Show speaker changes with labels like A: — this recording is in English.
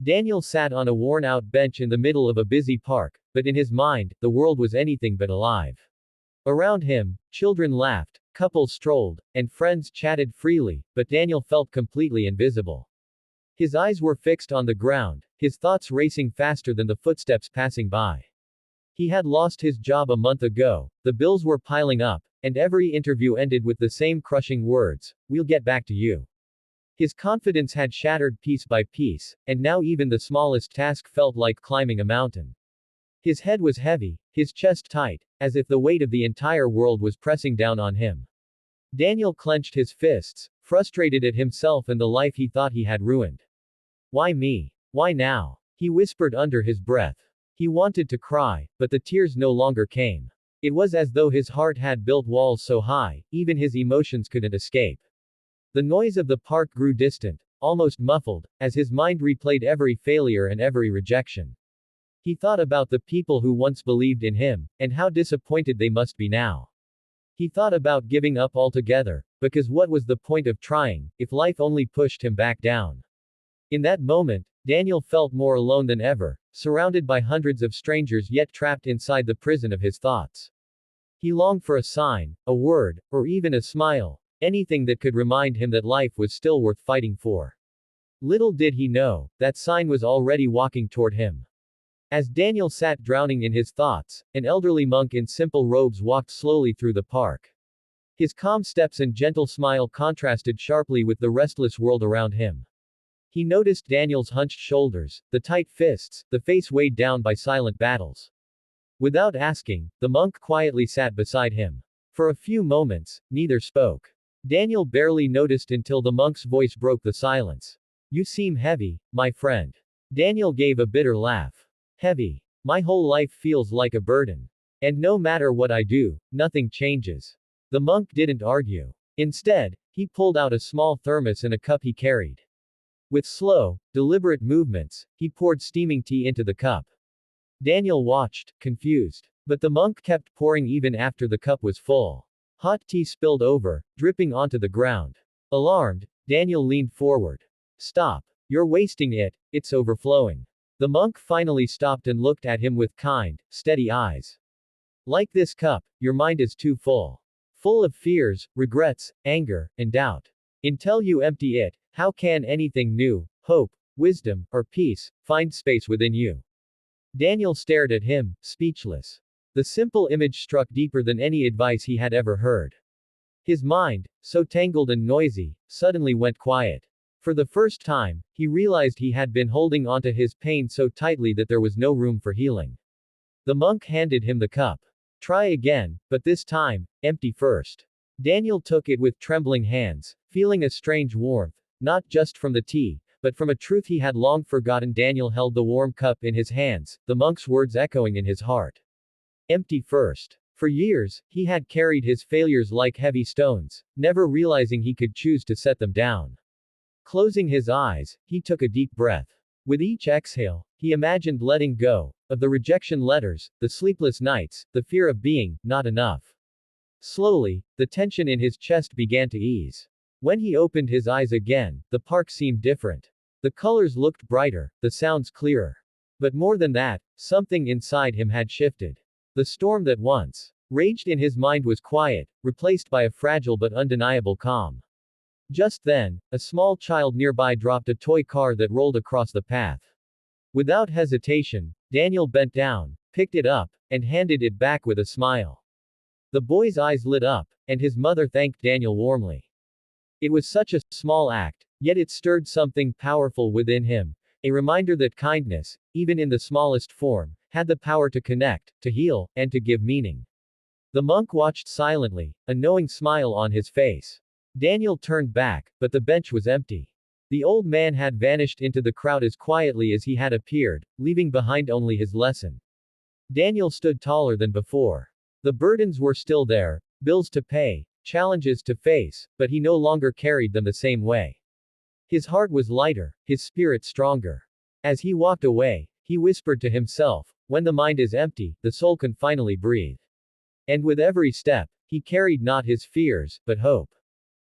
A: Daniel sat on a worn-out bench in the middle of a busy park, but in his mind, the world was anything but alive. Around him, children laughed, couples strolled, and friends chatted freely, but Daniel felt completely invisible. His eyes were fixed on the ground, his thoughts racing faster than the footsteps passing by. He had lost his job a month ago, the bills were piling up, and every interview ended with the same crushing words, "We'll get back to you." His confidence had shattered piece by piece, and now even the smallest task felt like climbing a mountain. His head was heavy, his chest tight, as if the weight of the entire world was pressing down on him. Daniel clenched his fists, frustrated at himself and the life he thought he had ruined. Why me? Why now? He whispered under his breath. He wanted to cry, but the tears no longer came. It was as though his heart had built walls so high, even his emotions couldn't escape. The noise of the park grew distant, almost muffled, as his mind replayed every failure and every rejection. He thought about the people who once believed in him, and how disappointed they must be now. He thought about giving up altogether, because what was the point of trying, if life only pushed him back down? In that moment, Daniel felt more alone than ever, surrounded by hundreds of strangers yet trapped inside the prison of his thoughts. He longed for a sign, a word, or even a smile, anything that could remind him that life was still worth fighting for. Little did he know, that sign was already walking toward him. As Daniel sat drowning in his thoughts, an elderly monk in simple robes walked slowly through the park. His calm steps and gentle smile contrasted sharply with the restless world around him. He noticed Daniel's hunched shoulders, the tight fists, the face weighed down by silent battles. Without asking, the monk quietly sat beside him. For a few moments, neither spoke. Daniel barely noticed until the monk's voice broke the silence. "You seem heavy, my friend." Daniel gave a bitter laugh. "Heavy. My whole life feels like a burden. And no matter what I do, nothing changes." The monk didn't argue. Instead, he pulled out a small thermos and a cup he carried. With slow, deliberate movements, he poured steaming tea into the cup. Daniel watched, confused. But the monk kept pouring even after the cup was full. Hot tea spilled over, dripping onto the ground. Alarmed, Daniel leaned forward. "Stop. You're wasting it, it's overflowing." The monk finally stopped and looked at him with kind, steady eyes. "Like this cup, your mind is too full. Full of fears, regrets, anger, and doubt. Until you empty it, how can anything new, hope, wisdom, or peace, find space within you?" Daniel stared at him, speechless. The simple image struck deeper than any advice he had ever heard. His mind, so tangled and noisy, suddenly went quiet. For the first time, he realized he had been holding onto his pain so tightly that there was no room for healing. The monk handed him the cup. "Try again, but this time, empty first." Daniel took it with trembling hands, feeling a strange warmth, not just from the tea, but from a truth he had long forgotten. Daniel held the warm cup in his hands, the monk's words echoing in his heart. Empty first. For years, he had carried his failures like heavy stones, never realizing he could choose to set them down. Closing his eyes, he took a deep breath. With each exhale, he imagined letting go of the rejection letters, the sleepless nights, the fear of being not enough. Slowly, the tension in his chest began to ease. When he opened his eyes again, the park seemed different. The colors looked brighter, the sounds clearer. But more than that, something inside him had shifted. The storm that once raged in his mind was quiet, replaced by a fragile but undeniable calm. Just then, a small child nearby dropped a toy car that rolled across the path. Without hesitation, Daniel bent down, picked it up, and handed it back with a smile. The boy's eyes lit up, and his mother thanked Daniel warmly. It was such a small act, yet it stirred something powerful within him, a reminder that kindness, even in the smallest form, had the power to connect, to heal, and to give meaning. The monk watched silently, a knowing smile on his face. Daniel turned back, but the bench was empty. The old man had vanished into the crowd as quietly as he had appeared, leaving behind only his lesson. Daniel stood taller than before. The burdens were still there, bills to pay, challenges to face, but he no longer carried them the same way. His heart was lighter, his spirit stronger. As he walked away, he whispered to himself, "When the mind is empty, the soul can finally breathe." And with every step, he carried not his fears, but hope.